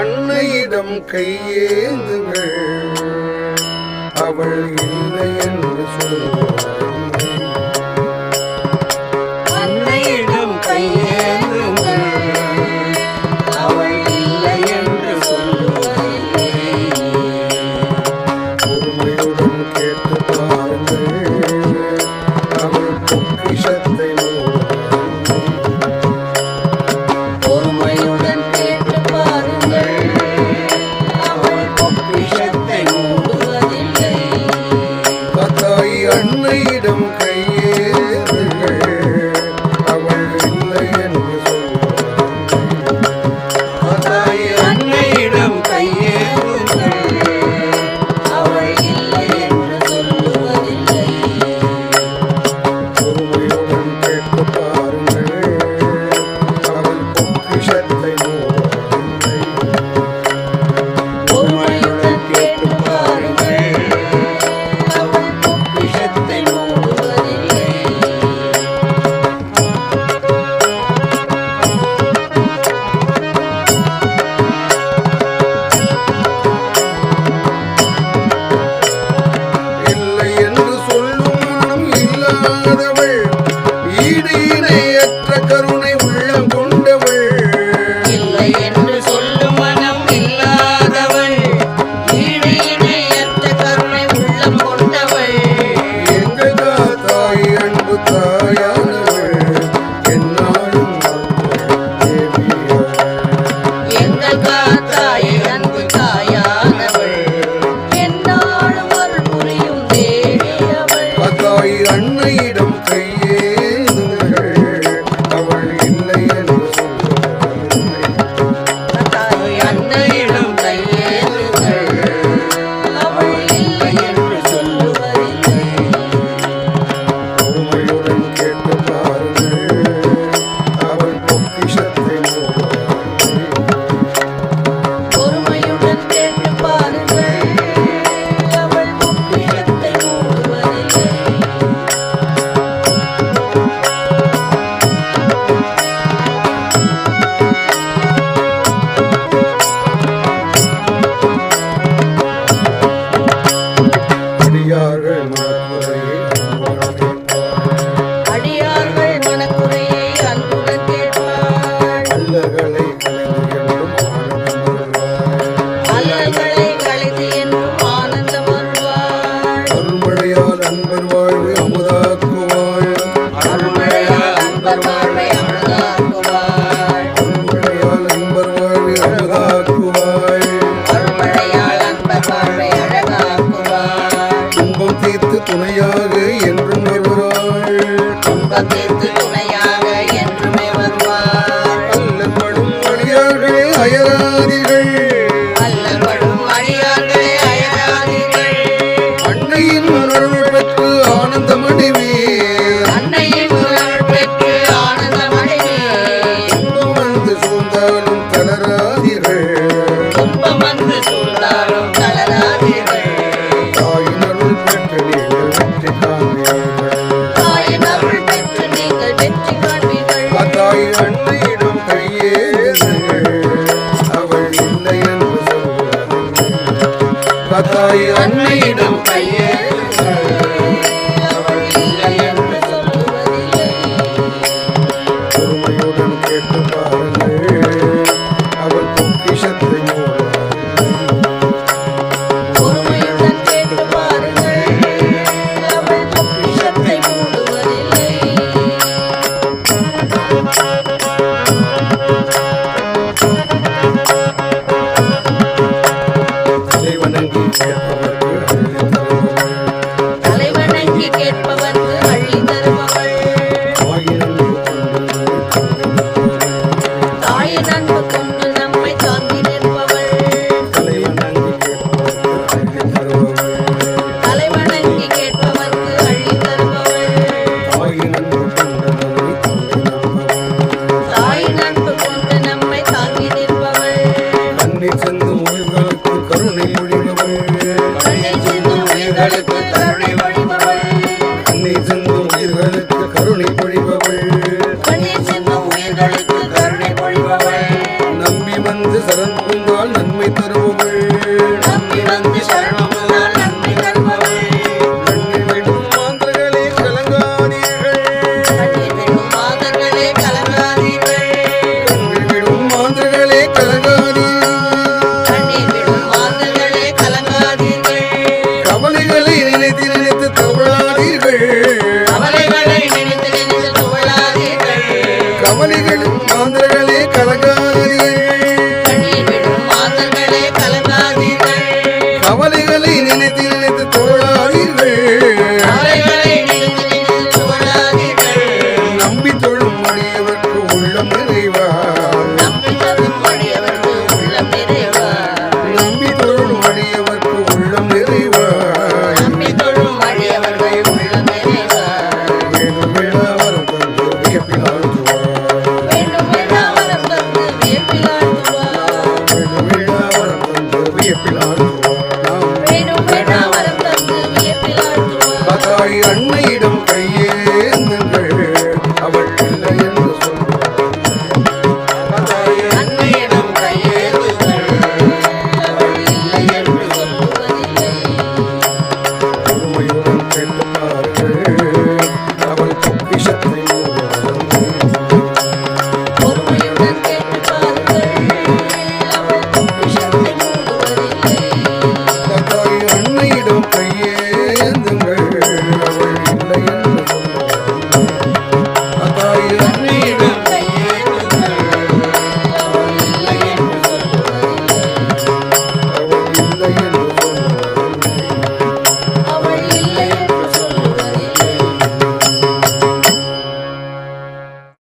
அன்னையிடம் கையேந்துங்கள், அவள் இல்லை என்று சொல்லுவாள். அன்னையிடம் கையேந்துங்கள், அவள் இல்லை என்று சொல்லுவதில்லை. பொறுமையுடன் கேட்டு பாருங்கள், அவள் பொக்கிஷத்தை பொறுமையுடன் கேட்டு பாருங்கள், அவள் பொக்கிஷத்தை மூடுவதில்லை. கத்தாய் அன்னையிடம் கையேந்துங்கள், அவள் இல்லை என்று சொல்லுவாள். கத்தாய் அன்னையிடம் கையேந்துங்கள், அவள் இல்லை என்று சொல்லுவதில்லை. பொறுமையுடன் கேட்டு பாருங்கள், அவள் பொக்கிஷத்தை மூடுவதில்லை. பொறுமையுடன் கேட்டு பாருங்கள், அவள் பொக்கிஷத்தை மூடுவதில்லை. இல்லை என்று சொல்லும் மனம் இல்லாதவள், ஈடு இணையற்ற கருணை உள்ளம் கொண்டவள். இல்லை என்று சொல்லும் மனம் இல்லாதவள், ஈடு இணையற்ற கருணை உள்ளம் கொண்டவள். எங்கள் தாய் அன்பு தாயானவள், என்னாலும் தேவியவள். எங்கள் தாய் அன்பு தாயானவள், என்னாலும் அருள் புரியும் தேவி அவள். கத்தாய் அன்னையிடம் கையேந்துங்கள், அவள் இல்லை என்று சொல்லுவதில்லை. தாய் அன்னையிடம் கையேந்துங்கள், அவள் இல்லை என்று சொல்லுவதில்லை. பொறுமையுடன் கேட்டு பாருங்கள், அவள் பொக்கிஷத்தை மூடுவதில்லை. பொறுமையுடன் கேட்டு பாருங்கள், அவள் பொக்கிஷத்தை மூடுவதில்லை. அடியார்கள் மனக்குறையை அன்புடன் கேட்பார். அடியார்கள் மனக்குறையை அன்புடன் கேட்பாள். அல்லல்களை களைந்து என்றும் ஆனந்தம் அருள்வார். அல்லல்களை களைந்து என்றும் ஆனந்தம் அருள்வாள். அருள்மழையால் அன்பர் வாழ்வு அமுதாக்குவாள். அருள்மழையால் அன்பர் வாழ்வை அமுதாக்குவாள். அருள்மழையால் அன்பர் வாழ்வு அமுதாக்குவாள். அருள்மழையால் அன்பர் வாழ்வை அழகாக்குவாள். துன்பம் தீர்த்து துணையாக என்றும் வருவாள். துன்பம் தீர்த்து துணையாக என்றுமே வருவாள். அல்லல்படும் அடியார்களே அயராதீர்கள், அல்லல்படும் அடியார்களே அயராதீர்கள். அன்னையின் அருள் பெற்று ஆனந்தம் அடைவீர். அன்னையின் அருள் பெற்று ஆனந்தம் அடைவீர். துன்பம் வந்து சூழ்ந்தாலும் தளராதீர்கள், துன்பம் வந்து சூழ்ந்தாலும் தளராதீர்கள். தாயின் அருள் பெற்று நீங்கள் வெற்றி காண்பீர்கள். தாயின் அருள் பெற்று நீங்கள் வெற்றி காண்பீர்கள். தாய் அன்னையிடம் கையேந்துங்கள், அவள் இல்லை என்று சொல்லுவதில்லை. தாய் அன்னையிடம் கையேந்துங்கள், அவள் இல்லை என்று சொல்லுவதில்லை. பொறுமையுடன் கேட்டு பாருங்கள், அவள் பொக்கிஷத்தை மூடுவதில்லை. பொறுமையுடன் கேட்டு பாருங்கள், அவள் பொக்கிஷத்தை மூடுவதில்லை. தலைவணங்கி கேட்பவர்க்கு அள்ளி தருபவள். தலைவணங்கி கேட்பவர்க்கு அள்ளி தருபவள். தாயின் அன்பு கொண்டு நம்மை தாயின் அன்பு கொண்டு நம்மை தாங்கி நிற்பவள். தலைவணங்கி கேட்பவர்க்கு அள்ளி தருபவள். தலைவணங்கி கேட்பவர்க்கு அள்ளி தருபவள். தாயின் அன்பு கொண்டு நம்மை தாங்கி நிற்பவள். தாயின் அன்பு கொண்டு நம்மை தாங்கி நிற்பவள். கண்ணீர் சிந்தும் உயிர்களுக்கு கருணை பொழிபவள். கண்ணீர் சிந்தும் உயிர்களுக்கு கருணை பொழிபவள். கண்ணீர் சிந்தும் உயிர்களுக்கு கருணை பொழிபவள். கண்ணீர் சிந்தும் உயிர்களுக்கு கருணை பொழிபவள். நம்பி வந்து சரண சரணம் புகுந்தால் நன்மை தருபவள் நம்பி வந்து சரணம் புகுந்தால் நன்மை தருபவள் கண்ணில் விடும் மாந்தர்களே கலங்காதீர்கள் கண்ணீர் விடும் மாதர்களே கலங்காதீர்கள் கண்ணில் விடும் மாந்தர்களே கலங்காதீர்கள் கண்ணீர் விடும் மாதர்களே கலங்காதீர்கள் கவலைகளை நினைத்து நினைத்து தவழாதீர்கள் கவலைகளை நினைத்து நினைத்து துவளாதீர்கள் கவலைகளும் மாந்தர்களே கலங்காதீர்கள் கண்ணீர் விடும் மாதர்களே கலங்காதீர்கள் கவலைகளை நினைத்து நினைத்து தவழாதீர்கள் கவலைகளை நினைத்து நினைத்து துவளாதீர்கள் நம்பி தொழும் அடியவர்க்கு உள்ளம் நிறைவா நம்பி தொழும் அடியவர்க்கு உள்ளம் நிறைவா நம்பி தொழும் அடியவர்க்கு உள்ளம் நிறைவா நம்பி தொழும் அடியவர்கள் உள்ளம் நிறைவா வேணும் வேணா வரம் தந்து வியப்பில் ஆழ்த்துவார் வேண்டும் வேண்டா வரம் தந்து வியப்பில் ஆழ்த்துவார் வேணும் வேணா வரம் தந்து வியப்பில் ஆழ்த்துவார் நாம் வேண்டும் வேண்டா வரம் தந்து வியப்பில் ஆழ்த்துவார் பதாய் அன்னையிடம் கையேந்துங்கள் அவள் இல்லை என்று சொல்வார் பதாய் அன்னையிடம் கையேந்துங்கள் அவள் இல்லை என்று சொல்லுவதில்லை பொறுமையுடன் கேட்டு பாருங்கள் அவள் பொக்கிஷத்தை பொறுமையுடன் கேட்டு பாருங்கள் அவள் பொக்கிஷத்தை மூடுவதில்லை பதாய் அன்னையிடம் கையேந்துங்கள் அவள் இல்லை என்று சொல்வார் பதாய் அன்னையிடம் கையேந்துங்கள் அவள் இல்லை என்று சொல்லுவதில்லை அவள் இல்லை என்று